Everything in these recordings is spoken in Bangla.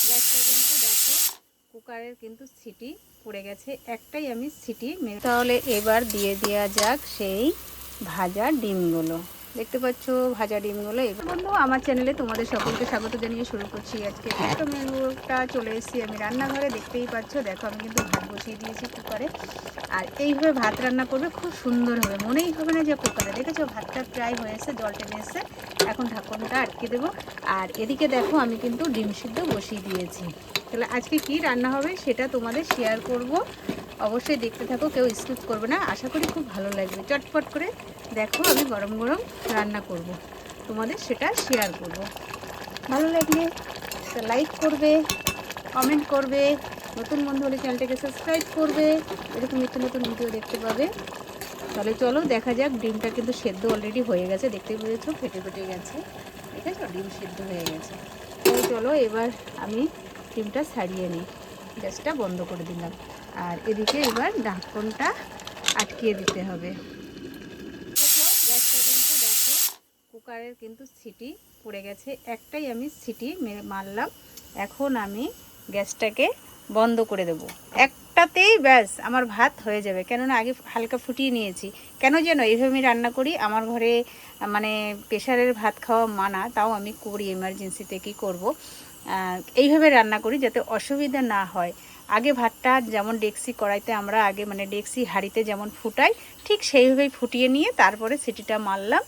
গ্যাসটা কিন্তু দেখো কুকারের কিন্তু সিটি পড়ে গেছে, একটাই আমি সিটি মেরে। তাহলে এবার দিয়ে দেওয়া যাক সেই ভাজা ডিমগুলো। দেখতে পাচ্ছ ভাজা ডিমগুলো। এবার বন্ধু আমার চ্যানেলে তোমাদের সকলকে স্বাগত জানিয়ে শুরু করছি আজকে ছোট্ট মেনুটা। চলে এসেছি আমি রান্নাঘরে, দেখতেই পাচ্ছ। দেখো আমি কিন্তু ভাত বসিয়ে দিয়েছি কুকারে। আর এইভাবে ভাত রান্না করবে খুব সুন্দর হবে, মনেই হবে না যে কুকারে। দেখেছো ভাতটা প্রায় হয়েছে, জল টেনে এসে। এখন ঢাকনটা আটকে দেবো। আর এদিকে দেখো আমি কিন্তু ডিম সিদ্ধ বসিয়ে দিয়েছি। তাহলে আজকে কি রান্না হবে সেটা তোমাদের শেয়ার করব, অবশ্যই দেখতে থাকো, কেউ স্কিপ করবে না। আশা করি খুব ভালো লাগবে। চটপট করে দেখো আমি গরম গরম রান্না করব, তোমাদের সেটা শেয়ার করব। ভালো লাগলে লাইক করবে, কমেন্ট করবে, নতুন বন্ধু হলে চ্যানেলটাকে সাবস্ক্রাইব করবে, এরকম নিত্য নতুন ভিডিও দেখতে পাবে। তাহলে চলো দেখা যাক। ডিমটা কিন্তু সেদ্ধ অলরেডি হয়ে গেছে, দেখতেই পেয়েছো ফেটে ফেটে গেছে। দেখেছো ডিম সেদ্ধ হয়ে গেছে। তাহলে চলো এবার আমি ডিমটা ছাড়িয়ে নিই। গ্যাসটা বন্ধ করে দিলাম। আর এদিকে এবার ঢাকনটা আটকিয়ে দিতে হবে। গ্যাসটা কিন্তু দেখো কুকারের কিন্তু সিটি পড়ে গেছে, একটাই আমি সিটি মারলাম। এখন আমি গ্যাসটাকে বন্ধ করে দেব। একটাতেই ব্যাস আমার ভাত হয়ে যাবে, কেননা আগে হালকা ফুটিয়ে নিয়েছি। কেন যেন এইভাবে আমি রান্না করি। আমার ঘরে মানে প্রেশারের ভাত খাওয়া মানা, তাও আমি করি এমার্জেন্সিতে। কী করব, এইভাবে রান্না করি যাতে অসুবিধা না হয়। আগে ভাতটা যেমন ডেকসি কড়াইতে আমরা আগে মানে ডেকসি হাঁড়িতে যেমন ফুটাই, ঠিক সেইভাবেই ফুটিয়ে নিয়ে তারপরে সিটিটা মারলাম।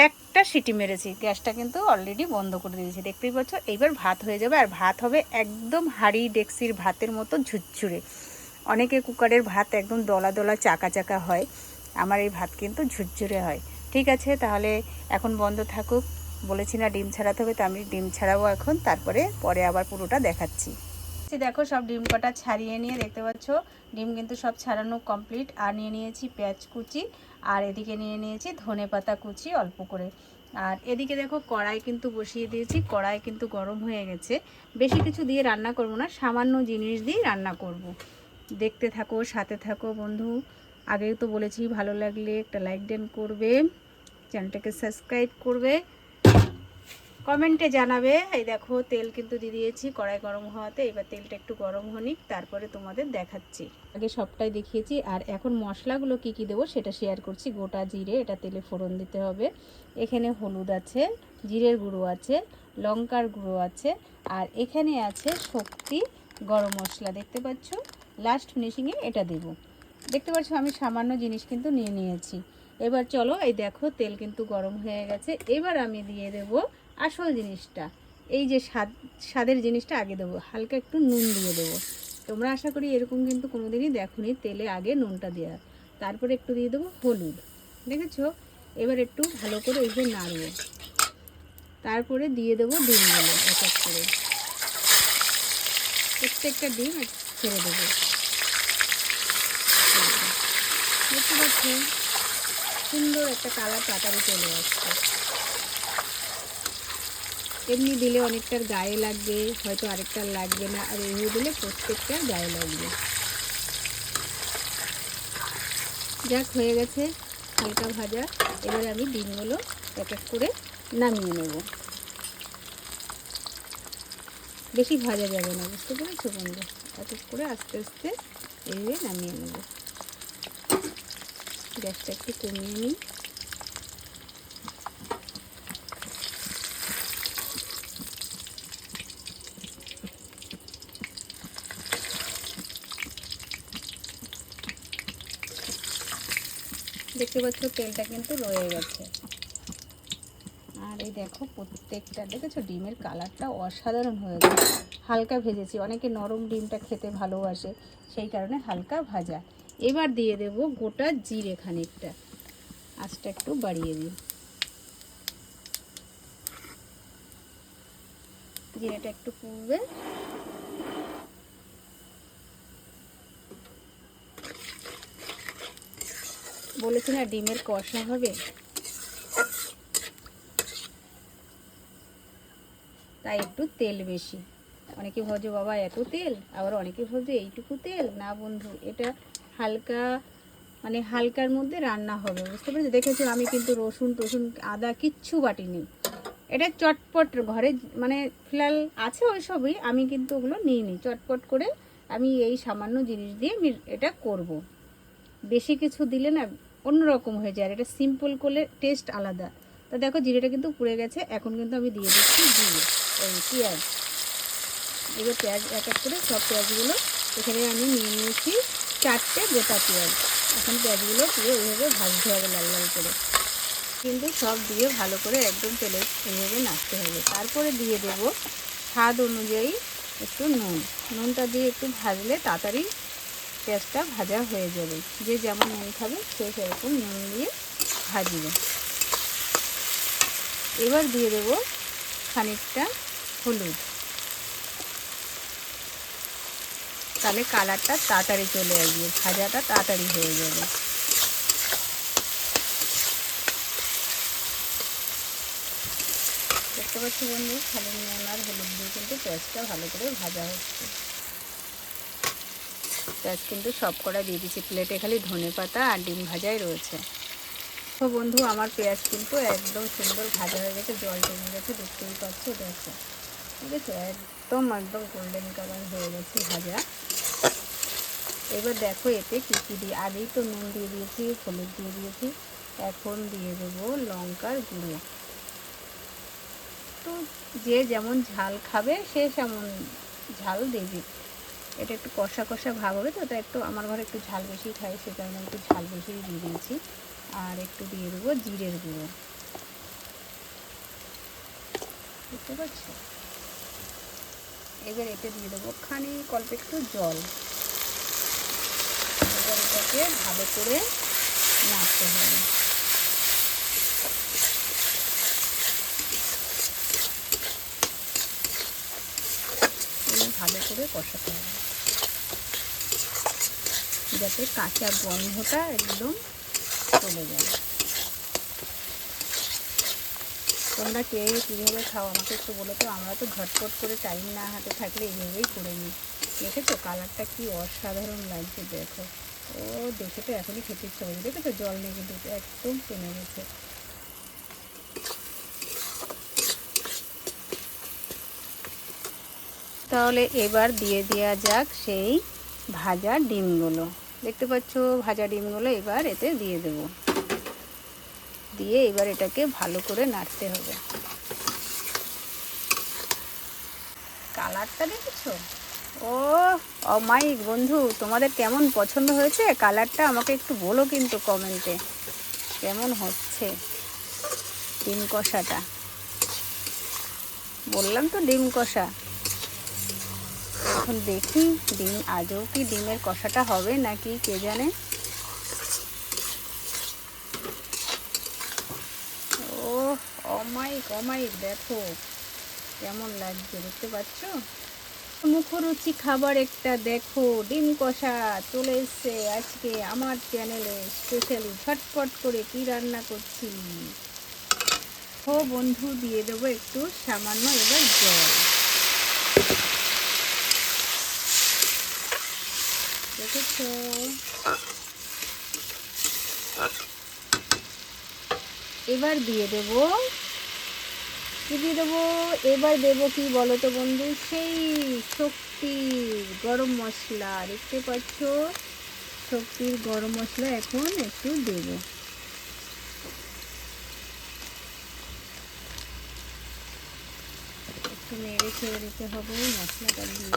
একটা সিটি মেরেছি, গ্যাসটা কিন্তু অলরেডি বন্ধ করে দিয়েছি, দেখতেই পাচ্ছ। এইবার ভাত হয়ে যাবে, আর ভাত হবে একদম হাঁড়ি ডেকসির ভাতের মতো ঝুরঝুরে। অনেকে কুকারের ভাত একদম দলা দলা চাকা চাকা হয়, আমার এই ভাত কিন্তু ঝুরঝুরে হয়। ঠিক আছে, তাহলে এখন বন্ধ থাকুক। বলেছি না ডিম ছাড়াতে হবে, তো আমি ডিম ছাড়াবো এখন, তারপরে পরে আবার পুরোটা দেখাচ্ছি। দেখো সব ডিম কটা ছাড়িয়ে নিয়ে, দেখতে পাচ্ছ ডিম কিন্তু সব ছাড়ানো কমপ্লিট। আর নিয়ে নিয়েছি পেঁয়াজ কুচি, আর এদিকে নিয়ে নিয়েছি ধনেপাতা কুচি অল্প করে। আর এদিকে দেখো কড়াই কিন্তু বসিয়ে দিয়েছি, কড়াই কিন্তু গরম হয়ে গেছে। বেশি কিছু দিয়ে রান্না করব না, সামান্য জিনিস দিয়ে রান্না করব। দেখতে থাকো, সাথে থাকো বন্ধু। আগেও তো বলেছি ভালো লাগলে একটা লাইক দেন করবে, চ্যানেলটাকে সাবস্ক্রাইব করবে, কমেন্টে জানাবে। এই দেখো তেল কিন্তু দিয়ে দিয়েছি কড়াই গরম হওয়াতে। এবার তেলটা একটু গরম হনিক, তারপরে তোমাদের দেখাচ্ছি। আগে সবটাই দেখিয়েছি, আর এখন মশলাগুলো কি কি দেবো সেটা শেয়ার করছি। গোটা জিরে, এটা তেলে ফোড়ন দিতে হবে। এখানে হলুদ আছে, জিরের গুঁড়ো আছে, লঙ্কার গুঁড়ো আছে, আর এখানে আছে শক্তি গরম মশলা, দেখতে পাচ্ছ। লাস্ট ফিনিশিংয়ে এটা দেব। দেখতে পাচ্ছ আমি সামান্য জিনিস কিন্তু নিয়ে নিয়েছি। এবার চলো, এই দেখো তেল কিন্তু গরম হয়ে গেছে। এবার আমি দিয়ে দেব আসল জিনিসটা, এই যে স্বাদের জিনিসটা আগে দেবো। হালকা একটু নুন দিয়ে দেবো। তোমরা আশা করি এরকম কিন্তু কোনোদিনই দেখোনি তেলে আগে নুনটা দেওয়া। তারপরে একটু দিয়ে দেবো হলুদ, দেখেছো। এবার একটু ভালো করে এই যে নাড়বো, তারপরে দিয়ে দেবো ডিমগুলো এক এক করে। প্রত্যেকটা ডিম ছেড়ে দেবো। দেখতে পাচ্ছ সুন্দর একটা কালার তাড়াতাড়ি চলে আসছে। এমনি দিলে অনেকটার গায়ে লাগবে, হয়তো আরেকটার লাগবে না, আর এইভাবে দিলে প্রত্যেকটার গায়ে লাগবে। যাক হয়ে গেছে হালকা ভাজা। এবার আমি ডিমগুলো এক এক করে নামিয়ে নেব। বেশি ভাজা যাবে না, বুঝতে পেরেছো বন্ধু। এক এক করে আস্তে আস্তে এইভাবে নামিয়ে নেব। গ্যাসটা একটু কমিয়ে নিই। দেখতে পাচ্ছ তেলটা কিন্তু রয়ে গেছে। আর এই দেখো প্রত্যেকটা, দেখেছো ডিমের কালারটা অসাধারণ হয়ে গেছে। হালকা ভেজেছি, অনেকে নরম ডিমটা খেতে ভালোবাসে, সেই কারণে হালকা ভাজা। এবার দিয়ে দেব গোটা জিরে খানিকটা, আঁচটা একটু বাড়িয়ে দিই। জিরেটা একটু পুড়বে। বলেছি না ডিমের কষা হবে, তাই একটু তেল বেশি। অনেকে ভাবছে বাবা এত তেল, আবার অনেকে ভাবছে এইটুকু তেল। না বন্ধু, এটা হালকা মানে হালকার মধ্যে রান্না হবে, বুঝতে পেরেছি। দেখেছো আমি কিন্তু রসুন টসুন আদা কিচ্ছু বাটিনি, এটা চটপট ঘরে মানে ফিলহাল আছে ওই সবই, আমি কিন্তু ওগুলো নিইনি। চটপট করে আমি এই সামান্য জিনিস দিয়ে আমি এটা করব। বেশি কিছু দিলে না অন্যরকম হয়ে যায়, আর এটা সিম্পল করলে টেস্ট আলাদা। তো দেখো জিরেটা কিন্তু পুড়ে গেছে, এখন কিন্তু আমি দিয়ে দিচ্ছি এই পেঁয়াজ। এবার পেঁয়াজ এক এক করে সব পেঁয়াজগুলো এখানে আমি নিয়ে নিয়েছি 4টে গোটা পেঁয়াজ। এখন পেঁয়াজগুলো পুরো এইভাবে ভাজতে হবে লাল লাল করে, কিন্তু সব দিয়ে ভালো করে একদম তেলে এইভাবে নাড়তে হবে। তারপরে দিয়ে দেব স্বাদ অনুযায়ী একটু নুনটা দিয়ে একটু ভাজলে তাড়াতাড়ি পেঁয়াজটা ভাজা হয়ে যাবে। যে যেমন নুন খাবে সে সেরকম নুন দিয়ে ভাজবে। এবার দিয়ে দেব খানিকটা হলুদ, তাহলে কালারটা তাড়াতাড়ি চলে আসবে, ভাজাটা তাড়াতাড়ি হয়ে যাবে। দেখতে পাচ্ছি বন্ধু, খালি নুন আর হলুদ দিয়ে কিন্তু পেঁয়াজটা ভালো করে ভাজা হচ্ছে। পেঁয়াজ কিন্তু সব কটা দিয়ে দিচ্ছি, প্লেটে খালি ধনেপাতা আর ডিম ভাজাই রয়েছে। তো বন্ধু আমার পেঁয়াজ কিন্তু একদম সুন্দর ভাজা হয়ে গেছে, জল টেনে গেছে, দেখতেই পাচ্ছ। দেখো ঠিক আছে, একদম একদম গোল্ডেন কালার হয়ে গেছে ভাজা। এবার দেখো এতে কী কী দিই, আগেই তো নুন দিয়ে দিয়েছি, হলুদ দিয়ে দিয়েছি, এখন দিয়ে দেবো লঙ্কার গুঁড়ো। তো যে যেমন ঝাল খাবে সে তেমন ঝাল দেবে। এটা একটু কষা কষা ভাব হবে, তো এটা একটু আমার ঘরে একটু ঝাল বেশি খাই, সে কারণে একটু ঝাল বেশি দিয়ে দিয়েছি। আর একটু দিয়ে দেবো জিরের গুঁড়ো, বুঝতে পারছো। এবার এতে দিয়ে দেবো খানিক অল্প একটু জল। এবার এটাকে ভালো করে নাড়তে হবে। ভালো করে কষাতে হবে যাতে কাঁচা গন্ধটা একদম চলে যায়। তোমরা কে কীভাবে খাও আমাকে একটু বলো তো। আমরা তো ঝটপট করে টাইম না হাতে থাকলে এইভাবেই করে নিই। দেখেছো কালারটা কি অসাধারণ লাগছে, দেখো। ও দেখে তো এখনই খেতে ইচ্ছা করছে। দেখেছো জল নেই কিন্তু একদম কমে গেছে। তাহলে এবার দিয়ে দেওয়া যাক সেই ভাজা ডিমগুলো। দেখতে পাচ্ছ ভাজা ডিমগুলো এবার এতে দিয়ে দেব। দিয়ে এবার এটাকে ভালো করে নাড়তে হবে। কালারটা দেখেছো? ও অমায়িক বন্ধু, তোমাদের কেমন পছন্দ হয়েছে কালারটা আমাকে একটু বলো কিন্তু কমেন্টে, কেমন হচ্ছে ডিম কষাটা। বললাম তো ডিম কষা। এখন দেখি ডিম আজও কি ডিমের কষাটা হবে নাকি কে জানে। ও অমায়িক অমায়িক, দেখো কেমন লাগছে, দেখতে পাচ্ছ। মুখরুচি খাবার একটা দেখো, ডিম কষা চলে এসছে আজকে আমার চ্যানেলে স্পেশালি। ঝটপট করে কি রান্না করছি ও বন্ধু, দিয়ে দেবো একটু সামান্য এবার জল। দেখেছ, এবার দিয়ে দেবো কি দিয়ে দেবো, এবার দেবো কি বলো তো বন্ধু, সেই শক্তির গরম মশলা। দেখতে পাচ্ছ শক্তির গরম মশলা এখন একটু দেবো। একটু নেড়ে ছেড়ে দিতে হবে মশলাটা দিয়ে।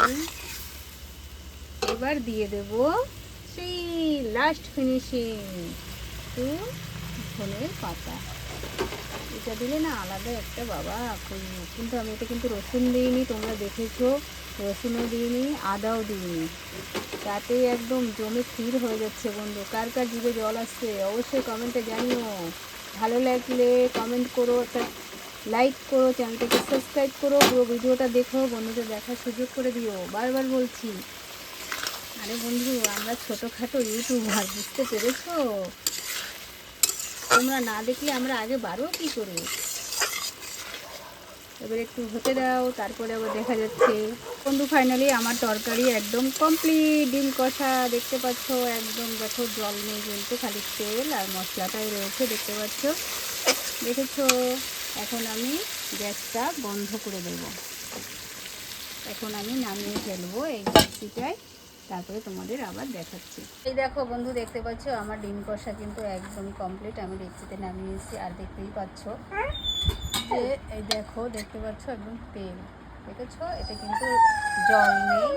এবার দিয়ে দেব সেই লাস্ট ফিনিশিং একটু ধনের পাতা। এটা দিলে না আলাদা একটা বাবা খুঁজবো। কিন্তু আমি এটা কিন্তু রসুন দিইনি, তোমরা দেখেছো রসুনও দিইনি, আদাও দিইনি। তাতে একদম জমে ক্ষীর হয়ে যাচ্ছে বন্ধু। কার কার জিভে জল আসছে অবশ্যই কমেন্টে জানিও। ভালো লাগলে কমেন্ট করো, একটা লাইক করো, চ্যানেলটাকে সাবস্ক্রাইব করো, পুরো ভিডিওটা দেখো, বন্ধুদের দেখার সুযোগ করে দিও, বারবার বলছি। আরে বন্ধু আমরা ছোটোখাটো ইউটিউবার, বুঝতে পেরেছো। তোমরা না দেখলে আমরা আগে বাড়বো কী করে। এবার একটু হতে দাও, তারপরে আবার দেখা যাচ্ছে। বন্ধু ফাইনালি আমার তরকারি একদম কমপ্লিট। ডিম কষা দেখতে পাচ্ছ একদম, দেখো জল নেই কিন্তু খালি তেল আর মশলাটাই রয়েছে, দেখতে পাচ্ছ। দেখেছো এখন আমি গ্যাসটা বন্ধ করে দেব। এখন আমি নামিয়ে ফেলবো এই মিক্সিটায়, তারপরে তোমাদের আবার দেখাচ্ছি। এই দেখো বন্ধু, দেখতে পাচ্ছ আমার ডিম কষা কিন্তু একদম কমপ্লিট। আমি ডেকচিতে নামিয়েছি, আর দেখতেই পাচ্ছ যে এই দেখো, দেখতে পাচ্ছ একদম তেল, দেখেছো? এটা কিন্তু জল নেই,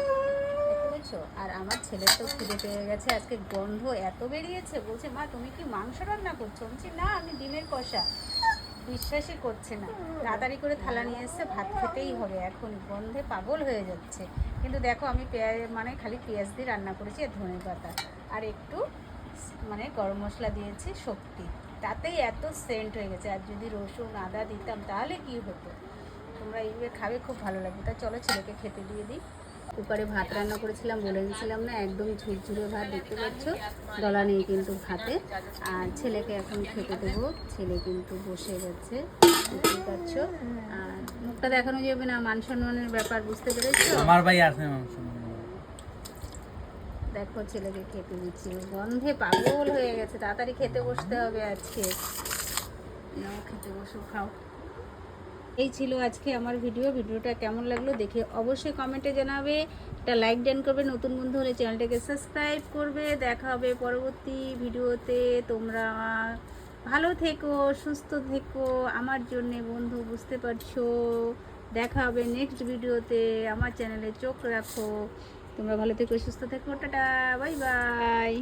দেখতে পাচ্ছ? আর আমার ছেলের তো খিদে পেয়ে গেছে, আজকে গন্ধ এত বেরিয়েছে, বলছে মা তুমি কি মাংস রান্না করছো? বলছি না, আমি ডিমের কষা। বিশ্বাসই করছে না, তাড়াতাড়ি করে থালা নিয়ে এসছে, ভাত খেতেই হবে এখন, গন্ধে পাগল হয়ে যাচ্ছে। কিন্তু দেখো আমি পেঁয়াজ মানে খালি পেঁয়াজ দিয়ে রান্না করেছি, আর ধনে পাতা আর একটু মানে গরম মশলা দিয়েছি শক্তি, তাতেই এত সেন্ট হয়ে গেছে। আর যদি রসুন আদা দিতাম তাহলে কি হতো। তোমরা এইভাবে খাবে, খুব ভালো লাগবে। তা চলো ছেলেকে খেতে দিয়ে দিই। কুকারে ভাত রান্না করেছিলাম, বলে দিয়েছিলাম না, একদম ঝুরঝুরে ভাত, দেখতে পাচ্ছ দলা নেই কিন্তু ভাতে। আর ছেলেকে এখন খেতে দেবো, ছেলে কিন্তু বসে গেছে, দেখতে পাচ্ছ। আর মুখটা দেখানো যাবে না, মান সম্মানের ব্যাপার, বুঝতে পেরেছো? আমার ভাই আছে। দেখো ছেলেকে খেতে দিচ্ছি, গন্ধে পাগল হয়ে গেছে, তাড়াতাড়ি খেতে বসতে হবে আজকে। নাও খেতে বসো, খাও। এই ছিল আজকে আমার ভিডিওটা কেমন লাগলো দেখে অবশ্যই কমেন্টে জানাবে, একটা লাইক দেন করবে, নতুন বন্ধু হলে চ্যানেলটাকে সাবস্ক্রাইব করবে। দেখা হবে পরবর্তী ভিডিওতে। তোমরা ভালো থেকো, সুস্থ থেকো আমার জন্যে বন্ধু, বুঝতে পারছো? দেখা হবে নেক্সট ভিডিওতে। আমার চ্যানেলে চোখ রাখো। তোমরা ভালো থেকো, সুস্থ থেকো, টাটা, বাই বাই।